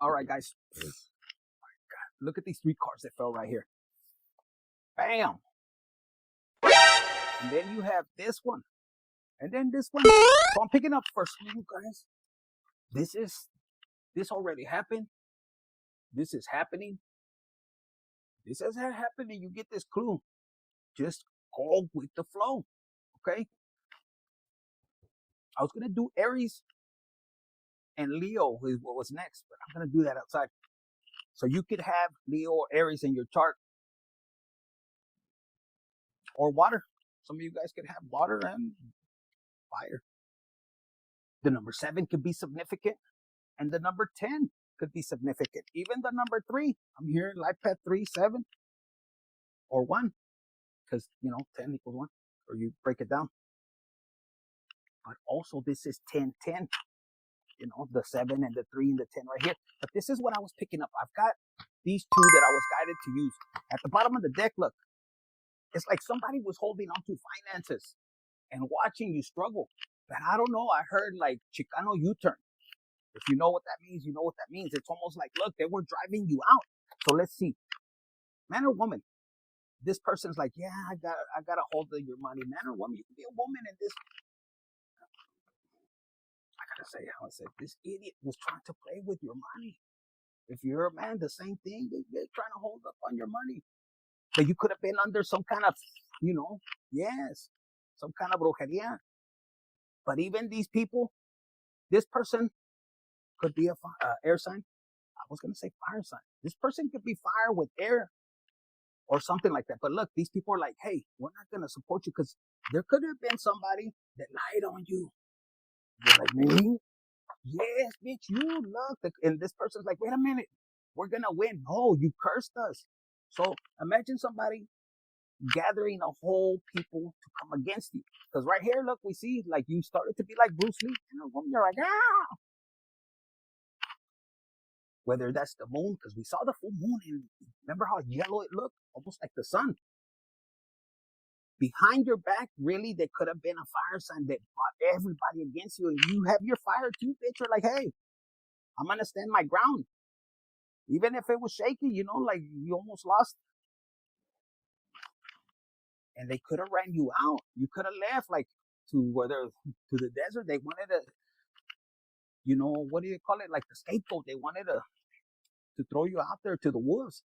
All right, guys. Look at these 3 cards that fell right here. Bam. And then you have this one. And then this one. So I'm picking up for some of you guys. This already happened. This is happening. This has happened, and you get this clue. Just go with the flow. Okay? I was going to do Aries and Leo is what was next, but I'm going to do that outside. So you could have Leo or Aries in your chart. Or water. Some of you guys could have water and fire. The number 7 could be significant. And the number 10 could be significant. Even the number 3. I'm hearing life path 3, 7. Or 1. Because, 10 equals 1. Or you break it down. But also this is 10, 10. The 7 and the 3 and the 10 right here. But this is what I was picking up. I've got these 2 that I was guided to use. At the bottom of the deck, look. It's like somebody was holding on to finances and watching you struggle. But I don't know. I heard like Chicano U-turn. If you know what that means, you know what that means. It's almost like, look, they were driving you out. So let's see. Man or woman? This person's like, yeah, I got a hold of your money. Man or woman? You can be a woman in this. I gotta say how I said, this idiot was trying to play with your money. If you're a man, the same thing. They're trying to hold up on your money. But you could have been under some kind of, some kind of brujeria. But even these people, this person could be a air sign. I was going to say fire sign. This person could be fire with air or something like that. But look, these people are like, hey, we're not going to support you because there could have been somebody that lied on you. You're like, me? Yes, bitch, you look. And this person's like, wait a minute. We're going to win. No, you cursed us. So imagine somebody gathering a whole people to come against you. Because right here, look, we see like you started to be like Bruce Lee. You're like, ah. Whether that's the moon, because we saw the full moon and remember how yellow it looked? Almost like the sun. Behind your back, really, there could have been a fire sign that brought everybody against you. And you have your fire too, bitch. You're like, hey, I'm going to stand my ground. Even if it was shaky, like you almost lost. And they could have ran you out. You could have left, like, to the desert. They wanted to, what do you call it? Like the scapegoat. They wanted to throw you out there to the wolves.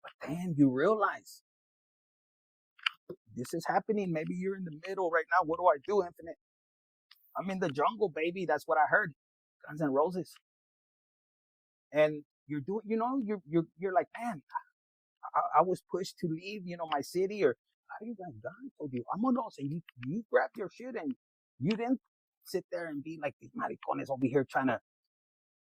But then you realize this is happening. Maybe you're in the middle right now. What do I do, Infinite? I'm in the jungle, baby. That's what I heard. Guns N' Roses. And you're doing, you're like, man, I was pushed to leave, my city, or how do you guys God told you? I'm gonna say you grabbed your shit and you didn't sit there and be like these maricones over here trying to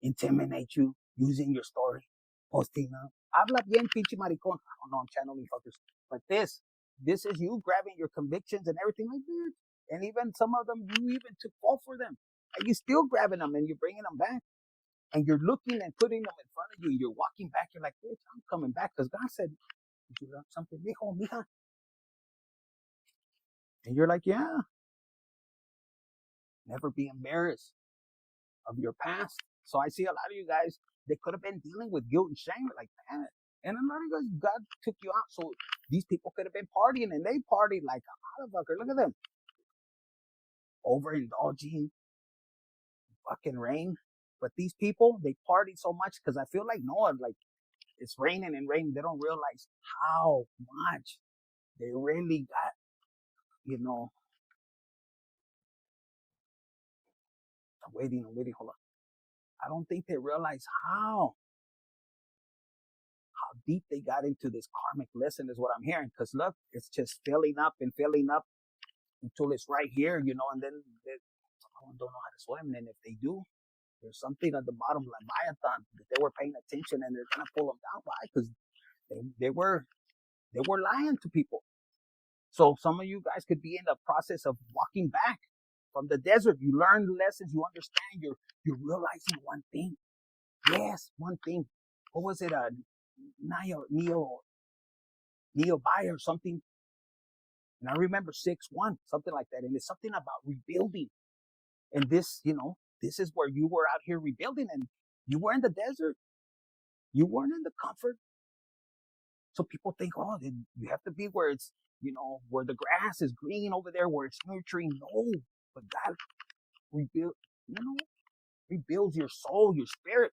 intimidate you using your story. Posting up. Habla bien, pinche maricón. I don't know, I'm channeling fuckers. But this is you grabbing your convictions and everything like that. And even some of them, you even took fall for them. And you're still grabbing them and you're bringing them back. And you're looking and putting them in front of you. You're walking back. You're like, bitch, I'm coming back. Because God said, did you learn something? Mijo, mija. And you're like, yeah. Never be embarrassed of your past. So I see a lot of you guys, they could have been dealing with guilt and shame. Like, man. And a lot of you guys, God took you out. So these people could have been partying. And they partied like a motherfucker. Look at them. Overindulging. Fucking rain. But these people, they partied so much because I feel like Noah, like, it's raining and raining. They don't realize how much they really got, I'm waiting, hold on. I don't think they realize how deep they got into this karmic lesson is what I'm hearing. Because look, it's just filling up until it's right here, and then they don't know how to swim. And if they do, there's something at the bottom, like Leviathan, that they were paying attention and they're gonna pull them down by because they were lying to people. So some of you guys could be in the process of walking back from the desert. You learn the lessons, you understand, you're realizing one thing. Yes, one thing. What was it? Neo Buy or something. And I remember 6-1, something like that. And it's something about rebuilding. And this, this is where you were out here rebuilding. And You were in the desert. You weren't in the comfort. So people think, oh, you have to be where it's, where the grass is green over there, where it's nurturing. No, but God rebuild, rebuilds your soul, your spirit.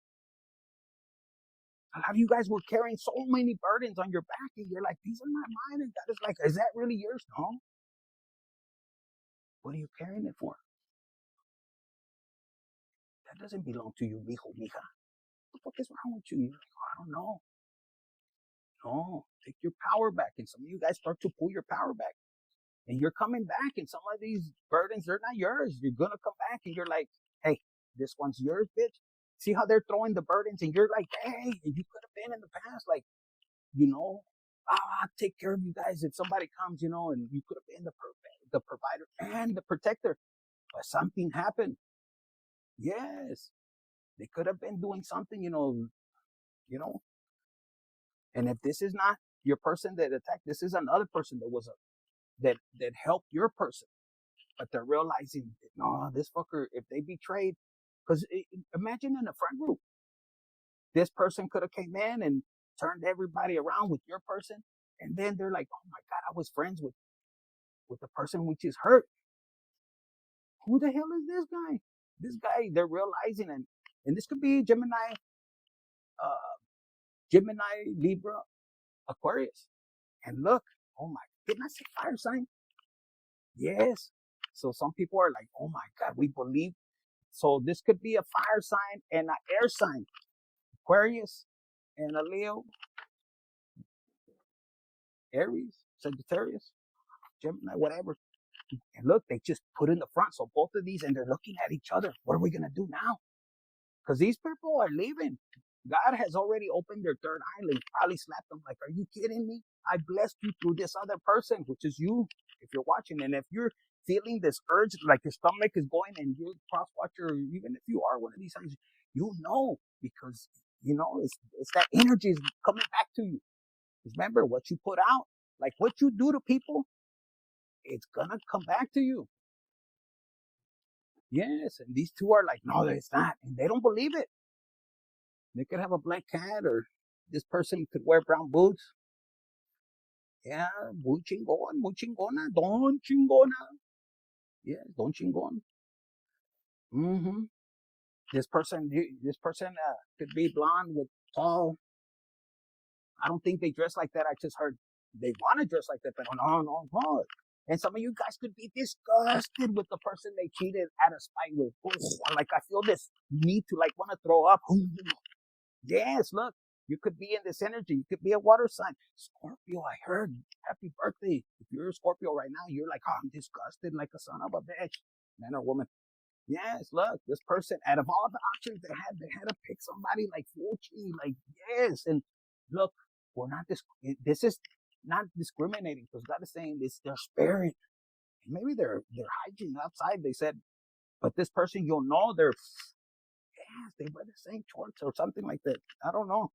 A lot of you guys were carrying so many burdens on your back, and you're like, these are not mine. And God is like, is that really yours? No. What are you carrying it for? That doesn't belong to you, mijo, mija. What the fuck is wrong with you? You're like, oh, I don't know. No, take your power back. And some of you guys start to pull your power back. And you're coming back, and some of these burdens, they're not yours. You're going to come back, and you're like, hey, this one's yours, bitch. See how they're throwing the burdens, and you're like, hey, you could have been in the past, like, I'll take care of you guys if somebody comes, and you could have been the provider and the protector. But something happened. Yes. They could have been doing something, and if this is not your person that attacked, this is another person that helped your person. But they're realizing, no, this fucker, if they betrayed, because imagine in a friend group, this person could have came in and turned everybody around with your person. And then they're like, oh my God, I was friends with the person which is hurt. Who the hell is this guy? This guy, they're realizing, and this could be Gemini, Libra, Aquarius. And look, oh my, didn't I say fire sign? Yes. So some people are like, oh my God, we believe. So this could be a fire sign and an air sign, Aquarius and a Leo, Aries, Sagittarius, Gemini, whatever. And look, they just put in the front. So both of these, and they're looking at each other. What are we going to do now? Because these people are leaving. God has already opened their third eye and probably slapped them like, are you kidding me? I blessed you through this other person, which is you, if you're watching. And if you're feeling this urge, like your stomach is going and you're a cross watcher, even if you are one of these signs, you know, because, it's that energy is coming back to you. Remember, what you put out, like what you do to people, it's going to come back to you. Yes. And these two are like, no, it's not. And they don't believe it. They could have a black cat, or this person could wear brown boots. Yeah, muy chingón, muy chingona, don chingona. Yeah, don chingon. Mm-hmm. This person could be blonde with tall. I don't think they dress like that. I just heard they want to dress like that, but no. And some of you guys could be disgusted with the person they cheated out of spite with. Oh, like I feel this need to like want to throw up. Yes, look, you could be in this energy. You could be a water sign. Scorpio, I heard. Happy birthday. If you're a Scorpio right now, you're like, oh, I'm disgusted like a son of a bitch. Man or woman. Yes, look, this person, out of all the options they had to pick somebody like Fuchi, like, yes. And look, this is not discriminating, because God is saying it's their spirit. Maybe they're hiding outside, they said, but this person, you'll know they wear the same shorts or something like that. I don't know.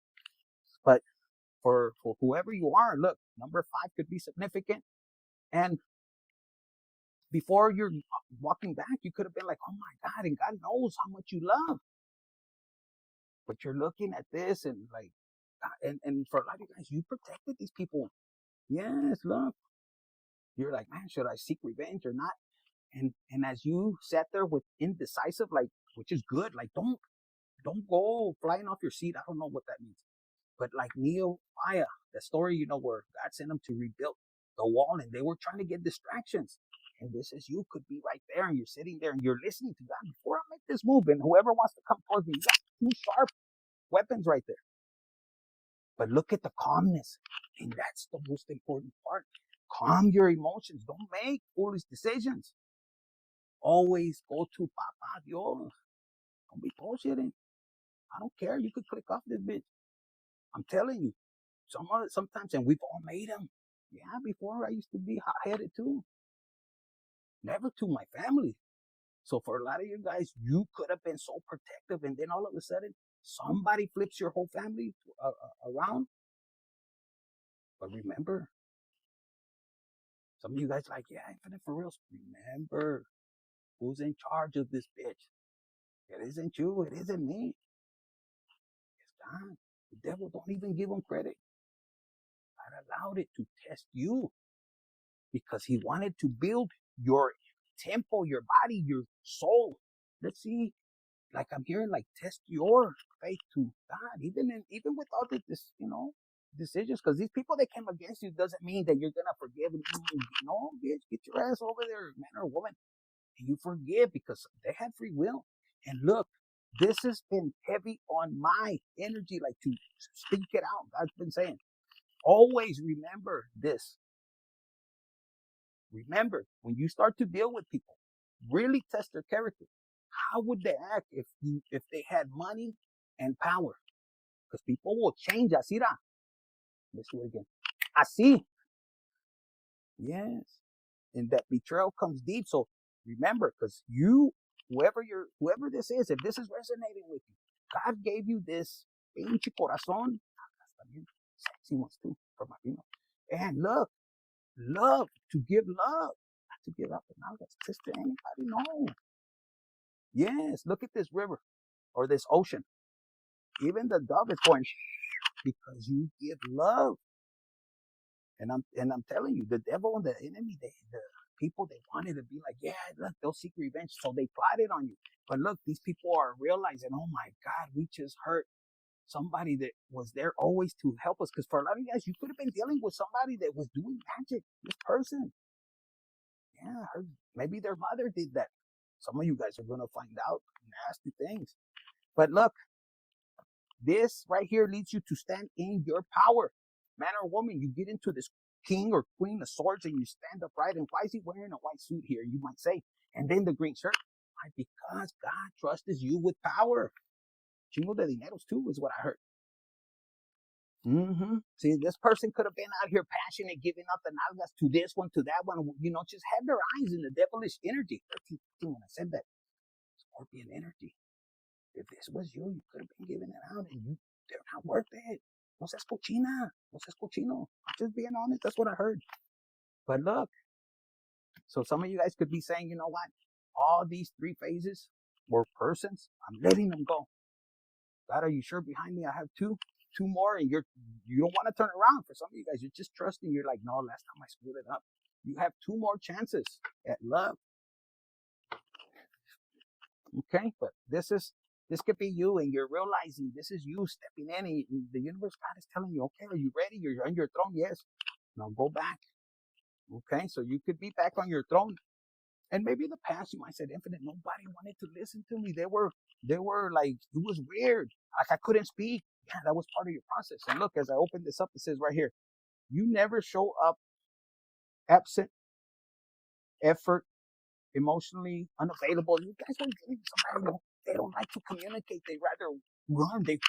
But for whoever you are, look, number 5 could be significant. And before you're walking back, you could have been like, oh my God, and God knows how much you love. But you're looking at this and like, and for a lot of you guys, you protected these people. Yes, look. You're like, man, should I seek revenge or not? And as you sat there with indecisive, like, which is good, like don't go flying off your seat. I don't know what that means. But like Nehemiah, the story, where God sent them to rebuild the wall, and they were trying to get distractions. And this is, you could be right there, and you're sitting there and you're listening to God. Before I make this move, and whoever wants to come towards me, you got 2 sharp weapons right there. But look at the calmness. And that's the most important part. Calm your emotions. Don't make foolish decisions. Always go to Papa Dios. Don't be bullshitting. I don't care. You could click off this bitch. I'm telling you. Sometimes, and we've all made them. Yeah, before I used to be hot-headed too. Never to my family. So for a lot of you guys, you could have been so protective, and then all of a sudden, somebody flips your whole family around. But remember, some of you guys like, yeah, Infinite for real. Remember, who's in charge of this bitch? It isn't you. It isn't me. God. The devil, don't even give him credit. God allowed it to test you because he wanted to build your temple, your body, your soul. Let's see, like I'm hearing, like test your faith to God, even with all this, decisions. Because these people that came against you doesn't mean that you're gonna forgive. No, bitch, get your ass over there, man or woman, and you forgive because they had free will. And look, this has been heavy on my energy, like to speak it out. God's been saying, always remember this. Remember, when you start to deal with people, really test their character. How would they act if they had money and power? Because people will change. Así da. Let's do it again. Así. Yes. And that betrayal comes deep. So remember, because whoever this is, if this is resonating with you, God gave you this pinche corazón. Sexy ones too, for my female. And love, to give love, not to give up. Now that's just to anybody. No. Yes, look at this river or this ocean. Even the dove is going because you give love. And I'm telling you, the devil and the enemy, the people, they wanted to be like, yeah, look, they'll seek revenge. So they plotted on you. But look, these people are realizing, oh my God, we just hurt somebody that was there always to help us. Because for a lot of you guys, you could have been dealing with somebody that was doing magic. This person. Yeah, maybe their mother did that. Some of you guys are going to find out nasty things. But look, this right here leads you to stand in your power. Man or woman, you get into this king or queen of swords and you stand upright. And why is he wearing a white suit here, you might say? And then the green shirt. Why? Because God trusts you with power. Chingo de dineros too is what I heard. See, this person could have been out here passionate, giving up the nalgas to this one, to that one, just had their eyes in the devilish energy. 13, when I said that, scorpion energy. If this was you, you could have been giving it out, and they're not worth it. No seas cochina. No seas cochino. I'm just being honest. That's what I heard. But look, so some of you guys could be saying, you know what? All these three phases were persons. I'm letting them go. God, are you sure behind me? I have two more, and you don't want to turn around. For some of you guys, you're just trusting. You're like, no, last time I screwed it up. You have two more chances at love. Okay, but this could be you, and you're realizing this is you stepping in, and the universe, God is telling you, okay, are you ready? You're on your throne, yes. Now go back. Okay, so you could be back on your throne. And maybe in the past you might say, Infinite, nobody wanted to listen to me. They were like, it was weird. Like I couldn't speak. Yeah, that was part of your process. And look, as I open this up, it says right here, you never show up absent, effort, emotionally unavailable. You guys are getting somebody, they don't like to communicate. They rather run. They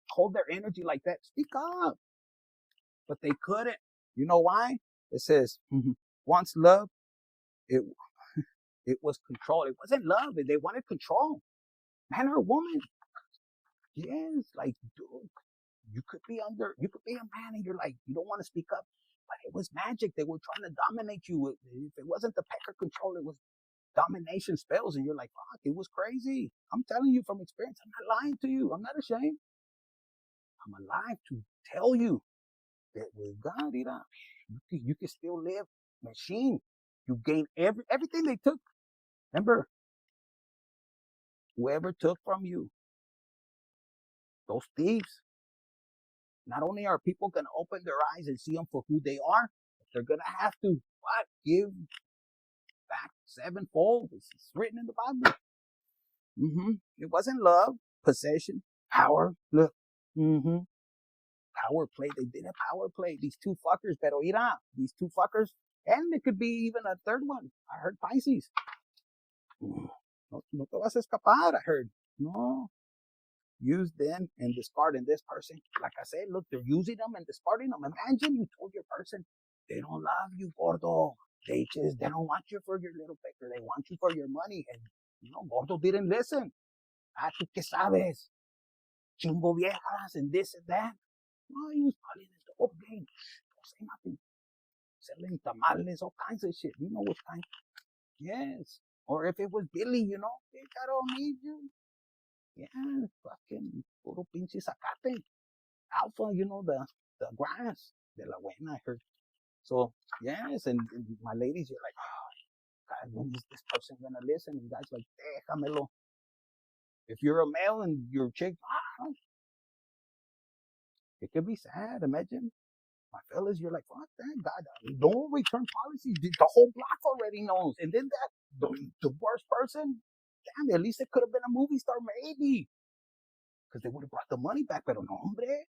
hold their energy like that. Speak up. But they couldn't. You know why? It says, once love, it was control. It wasn't love. They wanted control. Man or woman. Yes, like, dude, you could be a man and you're like, you don't want to speak up. But it was magic. They were trying to dominate you. If it wasn't the pecker control, it was domination spells. And you're like, fuck, it was crazy. I'm telling you from experience. I'm not lying to you. I'm not ashamed. I'm alive to tell you that with God, you can still live. Machine. You gain everything they took. Remember, whoever took from you, those thieves, not only are people going to open their eyes and see them for who they are, but they're going to have to give back sevenfold. It's written in the Bible. It wasn't love, possession, power. Look. Power play. They did a power play. These two fuckers, pero ira, these two fuckers, and it could be even a third one. I heard Pisces. No te vas a escapar, I heard. No. Use them and discarding this person. Like I said, look, they're using them and discarding them. Imagine you told your person, they don't love you, gordo. They don't want you for your little pecker. They want you for your money. And, gordo didn't listen. Tú qué sabes. Chingo viejas and this and that. No, he was calling it the old game. Don't say nothing. Selling tamales, all kinds of shit. You know what kind? Yes. Or if it was Billy, bitch, I don't need you. Yeah, fucking puro pinche zacate. Alpha, the grass. De la buena, I heard. So, yes, and my ladies, you're like, oh, God, when is this person going to listen? And guys like, déjamelo. If you're a male and you're a chick, it could be sad. Imagine, my fellas, you're like, fuck that, God, no return policy. The whole block already knows. And then the worst person, damn, at least it could have been a movie star, maybe. Because they would have brought the money back, pero no, hombre.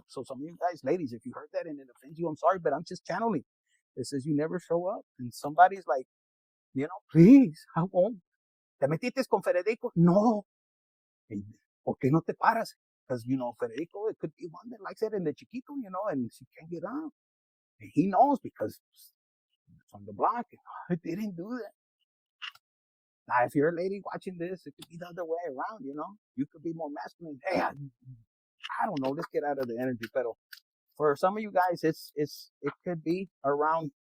So some of you guys, ladies, if you heard that and it offends you, I'm sorry, but I'm just channeling. It says you never show up. And somebody's like, please, I won't. ¿Te metiste con Federico? No. ¿Por qué no te paras? Because, Federico, it could be one that likes it in the chiquito, and she can't get out. And he knows because from the block, I didn't do that. Now, if you're a lady watching this, it could be the other way around, You could be more masculine. Hey, I don't know. Let's get out of the energy pedal. For some of you guys, it could be around,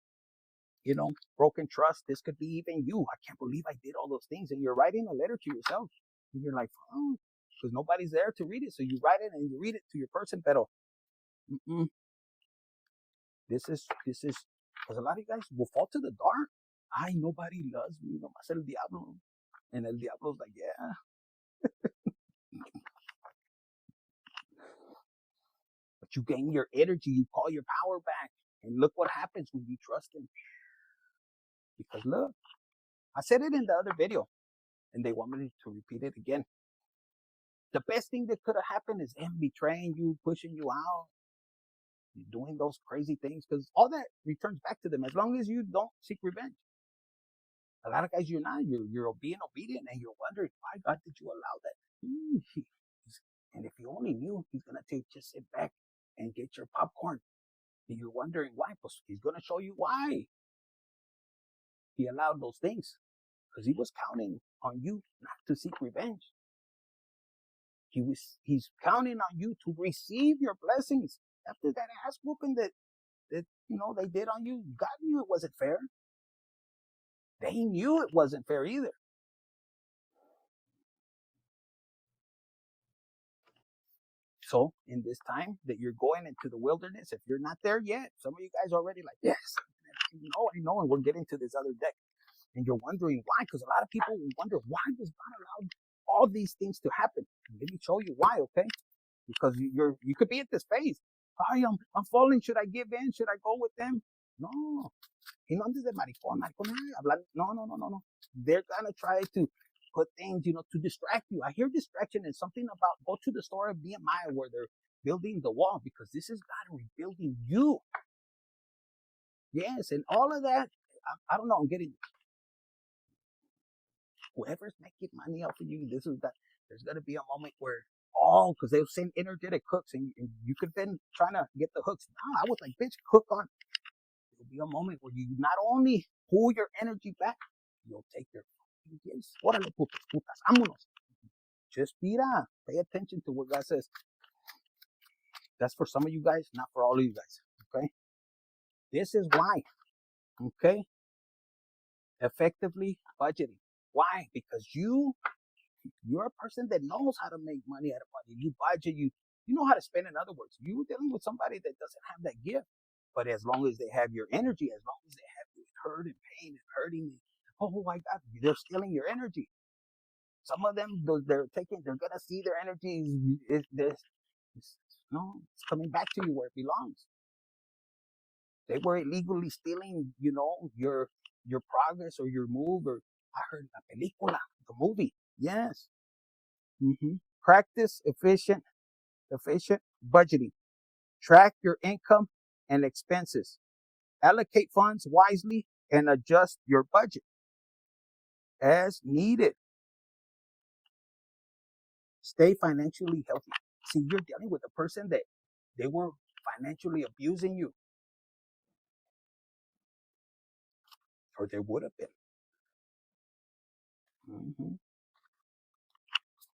broken trust. This could be even you. I can't believe I did all those things. And you're writing a letter to yourself. And you're like, oh, because nobody's there to read it. So you write it and you read it to your person. Pero this is, because a lot of you guys will fall to the dark. Ay, nobody loves me. Nomás el diablo. And el diablo's like, yeah. But you gain your energy. You call your power back. And look what happens when you trust him. Because look, I said it in the other video. And they want me to repeat it again. The best thing that could have happened is them betraying you, pushing you out, doing those crazy things, because all that returns back to them as long as you don't seek revenge. A lot of guys, you're not. You're being obedient, and you're wondering, why God did you allow that? And if you only knew, he's going to just sit back and get your popcorn. And you're wondering why. Pues he's going to show you why he allowed those things. Because he was counting on you not to seek revenge. He's counting on you to receive your blessings after that ass whooping that they did on you. God knew it wasn't fair. They knew it wasn't fair either. So in this time that you're going into the wilderness, if you're not there yet, some of you guys are already like, yes, I know, and we're getting to this other deck. And you're wondering why, because a lot of people wonder, why does God allow all these things to happen? Let me show you why, okay? Because you could be at this phase. I'm falling. Should I give in? Should I go with them? No. No andes de maricón. No. They're gonna try to put things, to distract you. I hear distraction and something about go to the store of BMI where they're building the wall, because this is God rebuilding you. Yes, and all of that, I don't know, I'm getting whoever's making money off of you, this is that. There's going to be a moment where, because they'll send energetic hooks, and you could then trying to get the hooks. No, I was like, bitch, hook on. There'll be a moment where you not only pull your energy back, you'll take your yes. Órale, putas, vámonos. Just mira, pay attention to what God says. That's for some of you guys, not for all of you guys. Okay? This is why. Okay? Effectively budgeting. Why? Because you're a person that knows how to make money out of money. You budget, you know how to spend. In other words, you're dealing with somebody that doesn't have that gift. But as long as they have your energy, as long as they have you hurt and pain and hurting, oh my God, they're stealing your energy. Some of them, they're gonna see their energy it's coming back to you where it belongs. They were illegally stealing, your progress or your move, or I heard la película, the movie. Yes. Practice efficient budgeting. Track your income and expenses. Allocate funds wisely and adjust your budget as needed. Stay financially healthy. See, you're dealing with a person that they were financially abusing you, or they would have been.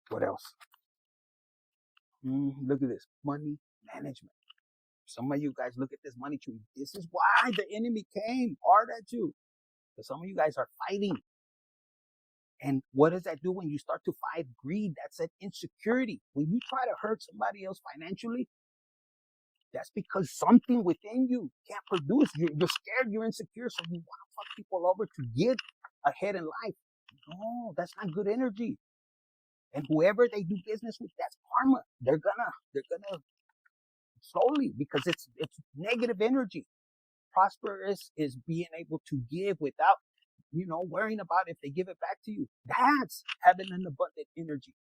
What else? Look at this. Money management. Some of you guys look at this money tree. This is why the enemy came hard at you. Because some of you guys are fighting. And what does that do when you start to fight greed? That's an insecurity. When you try to hurt somebody else financially, that's because something within you can't produce. You're scared, you're insecure, so you want to fuck people over to get ahead in life. No, that's not good energy. And whoever they do business with, that's karma. They're gonna slowly, because it's negative energy. Prosperous is being able to give without, worrying about if they give it back to you. That's having an abundant energy.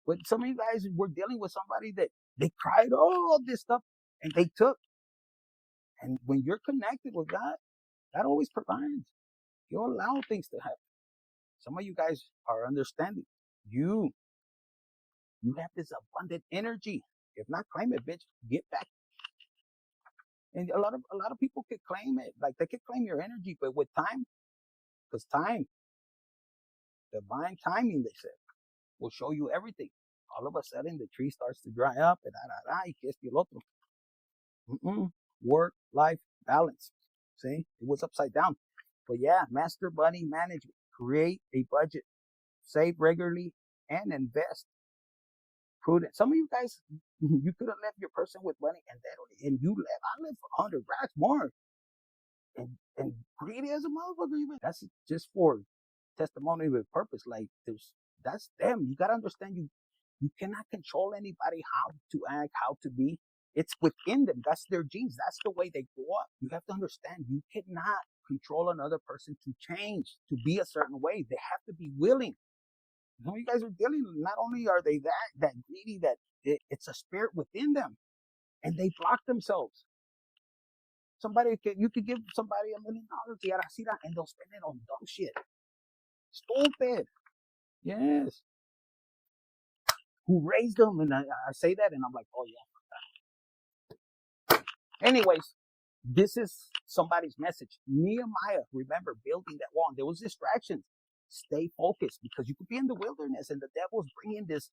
But some of you guys were dealing with somebody that they cried all this stuff and they took. And when you're connected with God, that always provides. You allow things to happen. Some of you guys are understanding. You have this abundant energy. If not, claim it, bitch. Get back. And a lot of people could claim it. Like they could claim your energy, but with time, because time, divine timing, they said, will show you everything. All of a sudden, the tree starts to dry up, and y que esto y el otro. Work, life, balance. See, it was upside down. But yeah, master money management. Create a budget. Save regularly and invest. Prudent. Some of you guys, you could have left your person with money, and you left. I left 100 racks more. And greedy as a motherfucker, even. That's just for testimony with purpose. Like that's them. You gotta understand, you cannot control anybody how to act, how to be. It's within them. That's their genes. That's the way they grow up. You have to understand, you cannot control another person to change, to be a certain way. They have to be willing. Some of you guys are dealing, not only are they that greedy, that it's a spirit within them, and they block themselves. You could give somebody $1 million, and they'll spend it on dumb shit. Stupid. Yes. Who raised them? And I say that, and I'm like, oh yeah. Anyways, this is somebody's message. Nehemiah, remember, building that wall. There was distractions. Stay focused, because you could be in the wilderness and the devil's bringing this,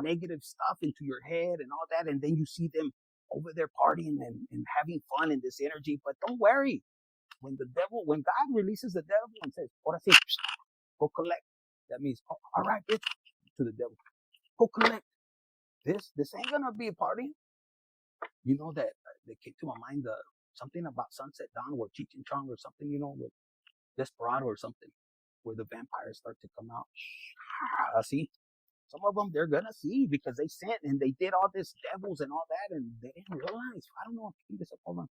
negative stuff into your head and all that, and then you see them over there partying and having fun in this energy. But don't worry. When God releases the devil and says, ahora sí, go collect. That means, oh, all right, bitch, to the devil. Go collect. This ain't gonna be a party. You know that came to my mind, something about Sunset Dawn or Cheech and Chong or something, with Desperado or something, where the vampires start to come out. See, some of them they're gonna see because they sent and they did all this devils and all that, and they didn't realize. I don't know. Keep this up, hold on.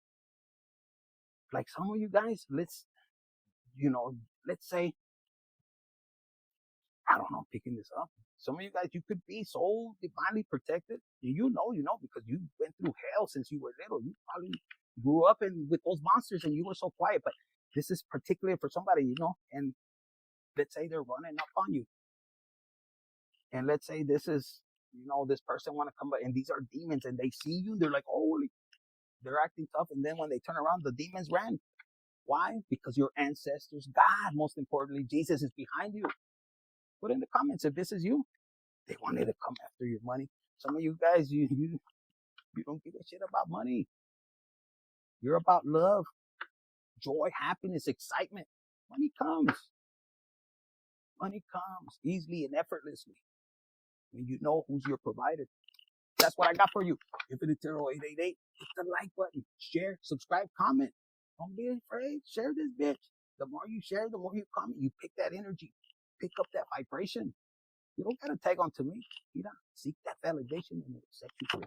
Like some of you guys, let's say, I don't know, I'm picking this up. Some of you guys, you could be so divinely protected. You know, because you went through hell since you were little. You probably grew up with those monsters and you were so quiet. But this is particularly for somebody, and let's say they're running up on you. And let's say this is, this person want to come by, and these are demons, and they see you, they're like, holy, they're acting tough. And then when they turn around, the demons ran. Why? Because your ancestors, God, most importantly, Jesus is behind you. Put in the comments if this is you. They wanted to come after your money. Some of you guys, you don't give a shit about money. You're about love, joy, happiness, excitement. Money comes. Money comes easily and effortlessly when you know who's your provider. That's what I got for you. Infinite Tarot 888. Hit the like button. Share, subscribe, comment. Don't be afraid. Share this bitch. The more you share, the more you comment. You pick that energy. Pick up that vibration. You don't gotta tag on to me. Seek that validation and it will set you free.